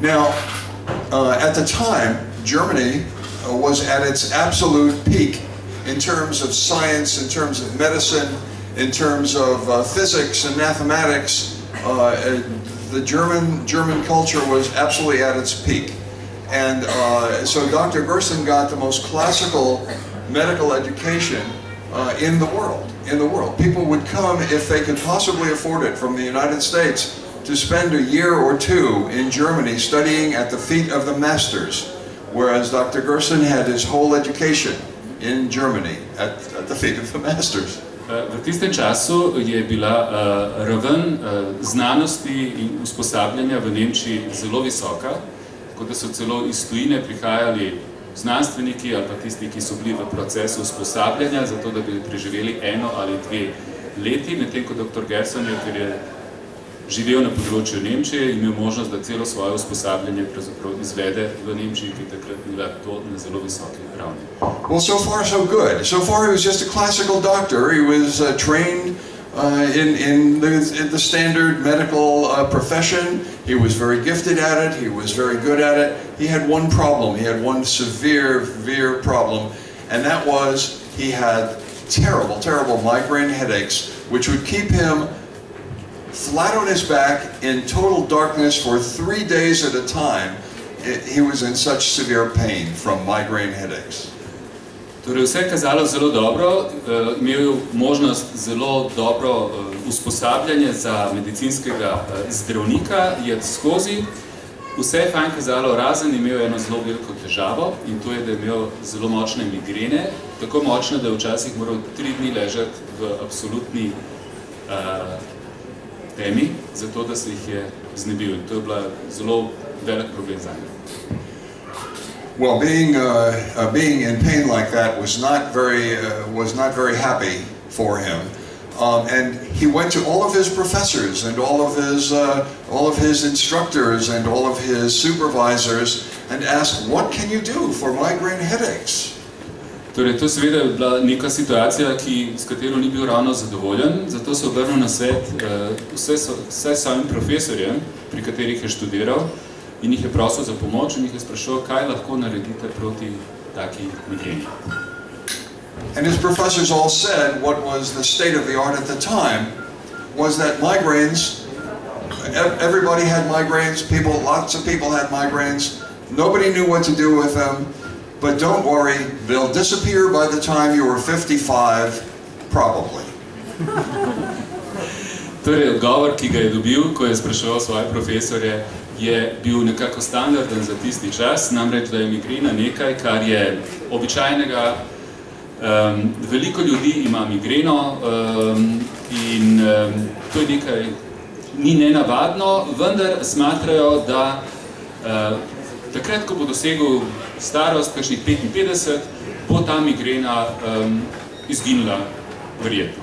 Now, at the time, Germany was at its absolute peak in terms of science, in terms of medicine, in terms of physics and mathematics. The German culture was absolutely at its peak. And so Dr. Gerson got the most classical medical education in the world. People would come, if they could possibly afford it, from the United States to spend a year or two in Germany studying at the feet of the masters, whereas Dr. Gerson had his whole education in Germany at the feet of the masters. V tistem času je bila raven znanosti in usposabljanja v Nemčiji zelo visoka, tako da so celo iz tujine prihajali znanstveniki ali pa tisti, ki so bili v procesu usposabljanja, zato da bi preživeli 1 ali 2 leti, medtem ko dr. Gerson, ker je živel na področju Nemčije, imel možnost, da celo svoje usposabljanje pravzaprav izvede v Nemčiji, ki takrat bila to na zelo visoki ravni. Well, so far so good. So far he was just a classical doctor. He was trained in the standard medical profession. He was very gifted at it. He was very good at it. He had one problem. He had one severe problem, and that was he had terrible migraine headaches, which would keep him flat on his back in total darkness for 3 days at a time. He was in such severe pain from migraine headaches. Torej, vse je kazalo zelo dobro, imel možnost zelo dobro usposabljanje za medicinskega zdravnika, je skozi. Vse je fajn kazalo, razen imel eno zelo veliko težavo, in to je, da je imel zelo močne migrene, tako močne, da je včasih moral 3 dni ležati v absolutni temi, zato da se jih je znebil. In to je bila zelo velik problem za njega. Well, being in pain like that was not very happy for him, and he went to all of his professors and all of his instructors and all of his supervisors and asked, "What can you do for migraine headaches?" Torej, to seveda je bila neka situacija, s katero ni bil ravno zadovoljen, zato se obrnil na svet vse svojim profesorjem, pri katerih je študiral, in jih je prosil za pomoč in jih je sprašal, kaj lahko naredite proti taki migreni. And his professors all said what was the state of the art at the time was that migraines, everybody had migraines, lots of people had migraines, nobody knew what to do with them, but don't worry, they'll disappear by the time you were 55, probably. Torej, odgovor, ki ga je dobil, ko je spraševal svoje profesorje, je bil nekako standarden za tisti čas, namreč, da je migrena nekaj, kar je običajnega. Veliko ljudi ima migreno in to je nekaj, ni nenavadno, vendar smatrajo, da takrat, ko bo dosegel starost, kakšnih 55, bo ta migrena izginila verjetno.